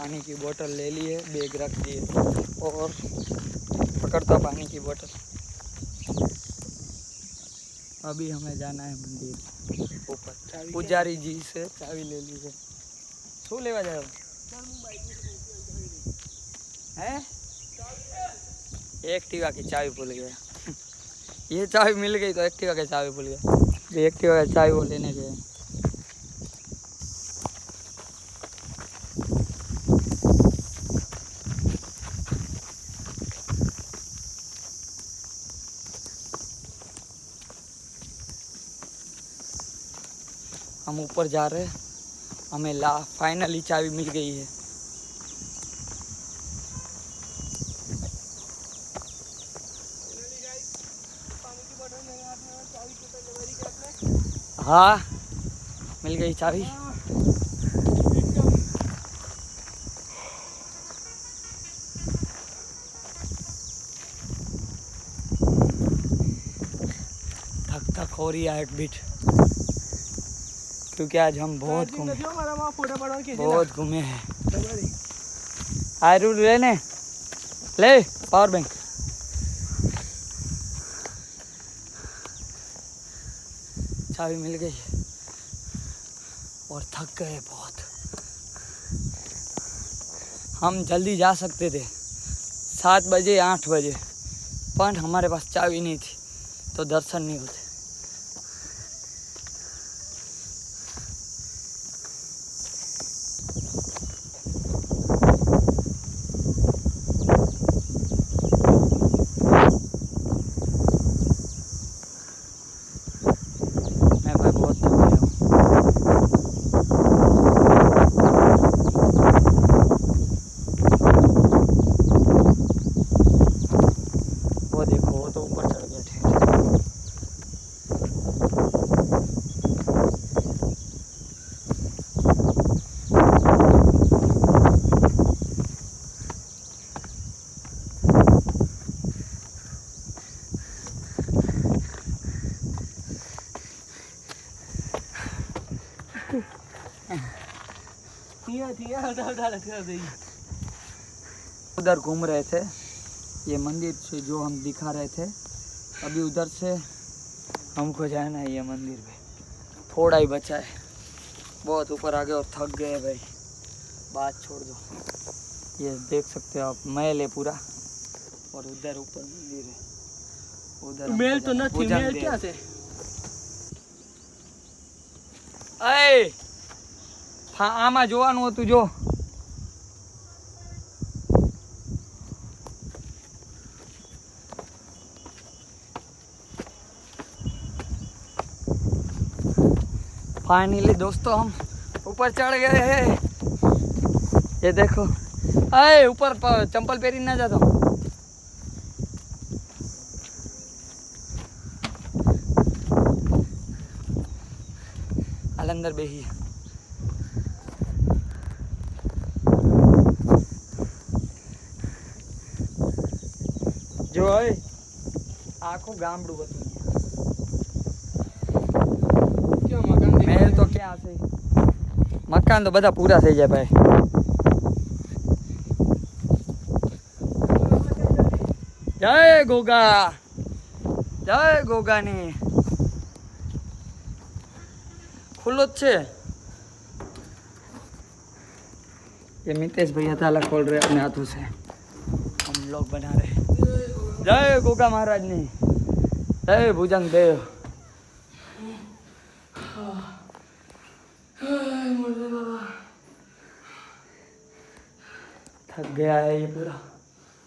पानी की बोतल ले ली है, बैग रख दिए और पकड़ता पानी की बोतल। अभी हमें जाना है मंदिर ऊपर। पुजारी जी से चाबी ले ली है। शू लेवा जाओ है? एक्टिवा की चाबी भूल गया। ये चाबी मिल गई तो एक्टिवा की चाबी भूल गया। एक्टिवा की चाबी वो लेने गए। हम ऊपर जा रहे हैं। हमें फाइनली चाबी मिल गई है। हाँ मिल गई चाबी। थक थक हो रही है एक बीट, क्योंकि आज हम बहुत घूमे हैं। आयरू लेने ले पावर बैंक। चाबी मिल गई और थक गए बहुत। हम जल्दी जा सकते थे 7 बजे 8 बजे, पर हमारे पास चाबी नहीं थी तो दर्शन नहीं होते। मैं भाई बहुत थक गया हूँ। वो देखो वो तो ऊपर चढ़ गया। ठीक उधर घूम रहे थे, ये मंदिर से जो हम दिखा रहे थे। अभी उधर से हमको जाना है ये मंदिर पे। थोड़ा ही बचा है, बहुत ऊपर आ गए और थक गए भाई। बात छोड़ दो, ये देख सकते हो आप, महल है पूरा और उधर ऊपर मंदिर है। उधर महल तो नहीं, महल क्या है? अरे हाँ आमा જોવાનું હતું જો। फाइनली दोस्तों हम ऊपर चढ़ गए हैं। ये देखो, अरे ऊपर चंपल पहरी ना जाता। अंदर बेही जो है आखो गामडू बतू। क्यों मकान महल तो क्या से मकान तो बधा पूरा થઈ જાય ભાઈ। जय गोगा, जय गोगानी। खुल्लो જ છે। ये मितेश भैया ताला खोल रहे अपने हाथों से, हम लोग बना रहे। जय गोगा महाराज ने, जय भुजंग देव। थक गया है ये पूरा।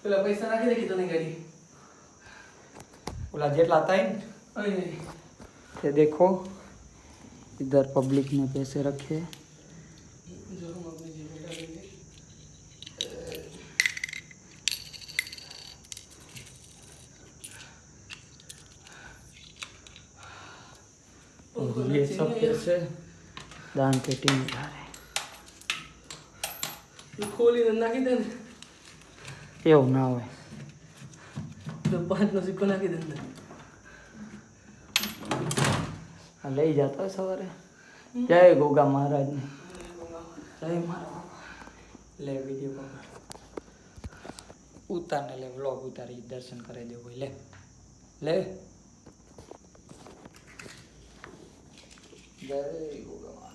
પેલા પૈસા નાખી દે કે તને ગાડી बोला जेट लाता है। ये देखो इधर पब्लिक ने पैसे रखे। जो हम अपने जेब में डालेंगे। और ये सब पैसे दान पेटी में जा रहे। खोली नाखी दे ने એવું ના હોય તો 5 નો સિક્કો નાખી દે ને આ લઈ જતો સવારે। જય ગોગા મહારાજ ને, જય મારા ले वीडियो पकड़ उतारने ले व्लॉग उतारी दर्शन करे दे कोई ले ले जय भगवान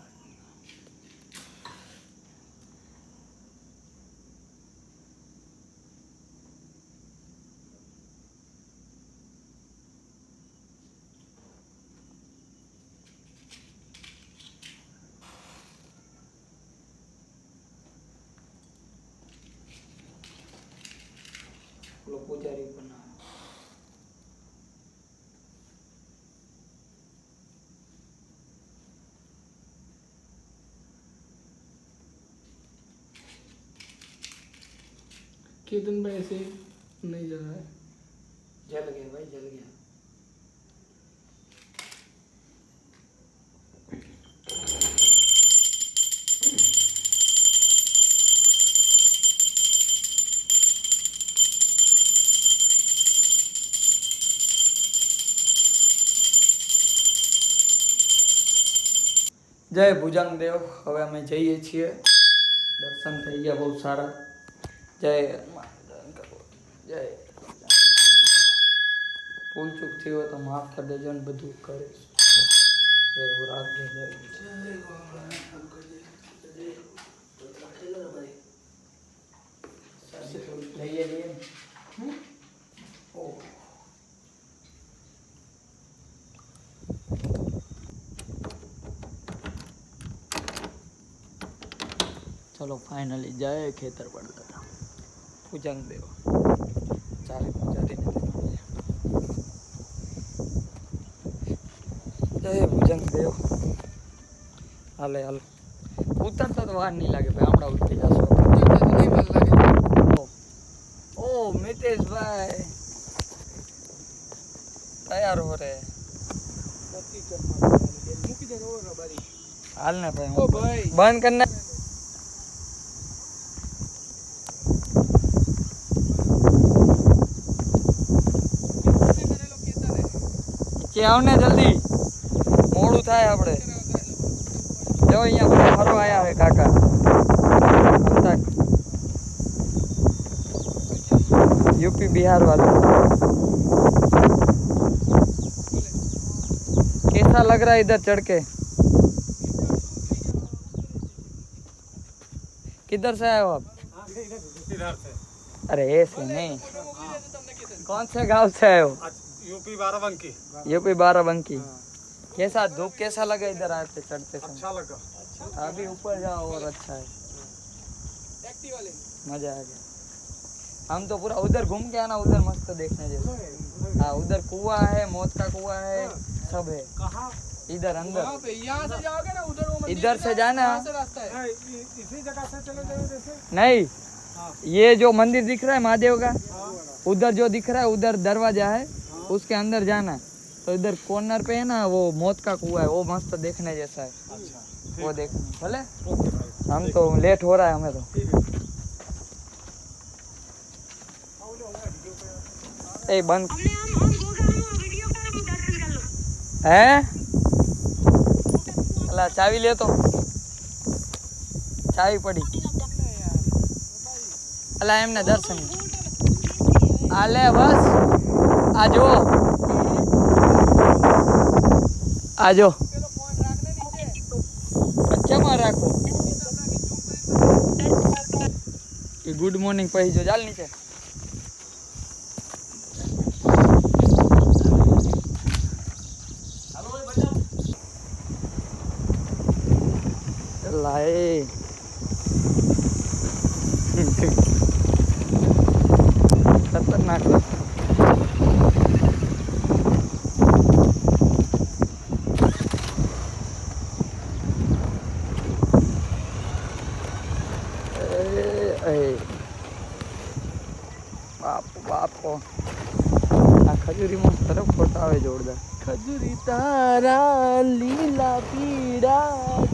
लोग पुजारी बना केतन भाई ऐसे नहीं जल रहा है। जल गया भाई जल गया जय भुजंग देव હવે અમે જઈએ છીએ દર્શન થઈ ગયા બહુ સારા જય જય ભૂલ ચૂક થઈ હોય તો માફ કરી દેજો ને બધું કરીશ એવું રાખજો જય લઈએ લઈએ ઓ चलो फाइनली जय खेतर पड़ता था भुजंग देव चारे पुजारी जय भुजंग देव हाले हाल उतरता तो वार नहीं लगे भाई हमारा उतरी जासो नहीं मल लगे। ओ मितेश भाई तैयार हो रहे हाल ना भाई ओ भाई बंद करना આવને જલ્દી મોડું થાય આપણે જો અહીંયા બધા ફરવા આવ્યા છે કાકા यूपी बिहार वाले कैसा लग रहा है इधर चढ़ के किधर से आए हो आप इधर से अरे ऐसे नहीं कौन से गांव से आए हो यूपी बाराबंकी। यूपी बाराबंकी कैसा धूप कैसा लगा इधर आते चढ़ते समय अच्छा लगा। अभी ऊपर जाओ और अच्छा है एक्टिव वाले मजा आ गया हम तो पूरा उधर घूम के आना उधर मस्त देखने जैसे हाँ उधर कुआं है मौत का कुआं है सब है कहाँ? इधर अंदर वहाँ पे यहाँ से जाओगे ना उधर वो मंदिर इधर से जाना यहाँ से रास्ता है। इसी जगह से चले जाओ जैसे। नहीं हाँ। ये जो मंदिर दिख रहा है महादेव का उधर जो दिख रहा है उधर दरवाजा है उसके अंदर जाना है तो इधर कॉर्नर पे है ना वो मौत का कुआं है वो मस्त देखने जैसा है अच्छा वो देखना भले ओके भाई। हम तो लेट हो रहा है हमें तो ए बंद है अला चावी ले तो चावी पड़ी अला एमने दर्शन आले बस आजो आजो अच्छा मार राखो कि गुड मॉर्निंग पही जो जाल नीचे लाए खतरनाक बाप बाप को आ खजूरी में तरफ फोटा आवे जोरदार खजूरी तारा लीला पीड़ा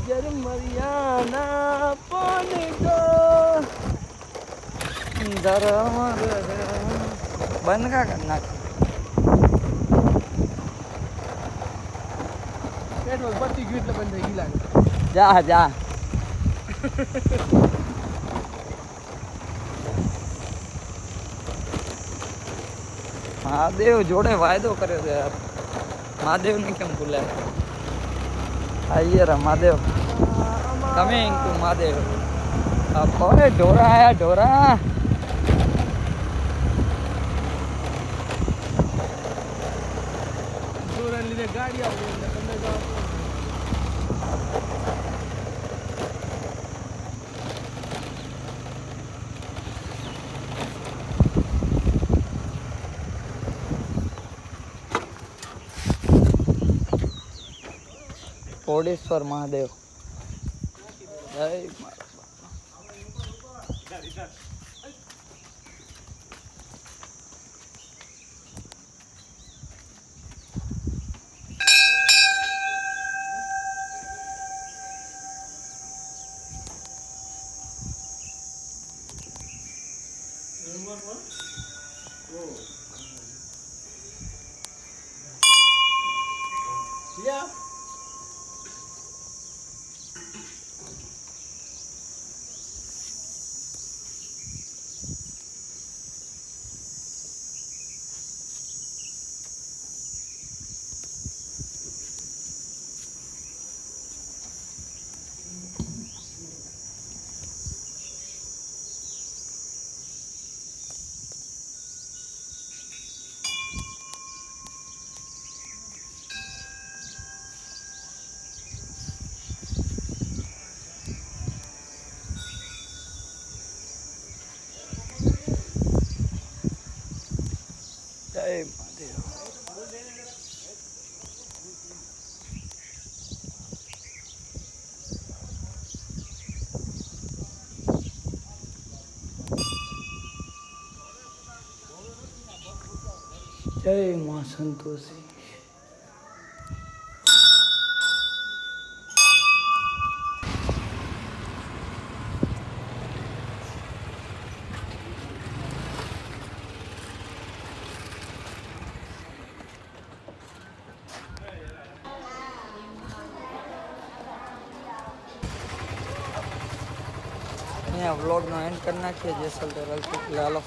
जरमरियाना पानी को बंद का करना पेट्रोल बत्ती गई એટલે બંધ થઈ ગઈ લાગે जा जा મહાદેવ જોડે વાયદો કર્યો છે યાર. મહાદેવને કેમ ભૂલાય? આઈએ રા મહાદેવ, કમિંગ ટુ મહાદેવ. ઓય ઢોરા આયા, ઢોરા. ઢોરાને લીધે ગાડી આવી એટલે તમને તો કોડેશ્વર મહાદેવ. જય મા- લ્યા જય મહાદેવ. જય માં સંતોષી. અહીંયા વ્લોગનો એન્ડ કરી નાખીએ જેસલ તોરલ. હાલો.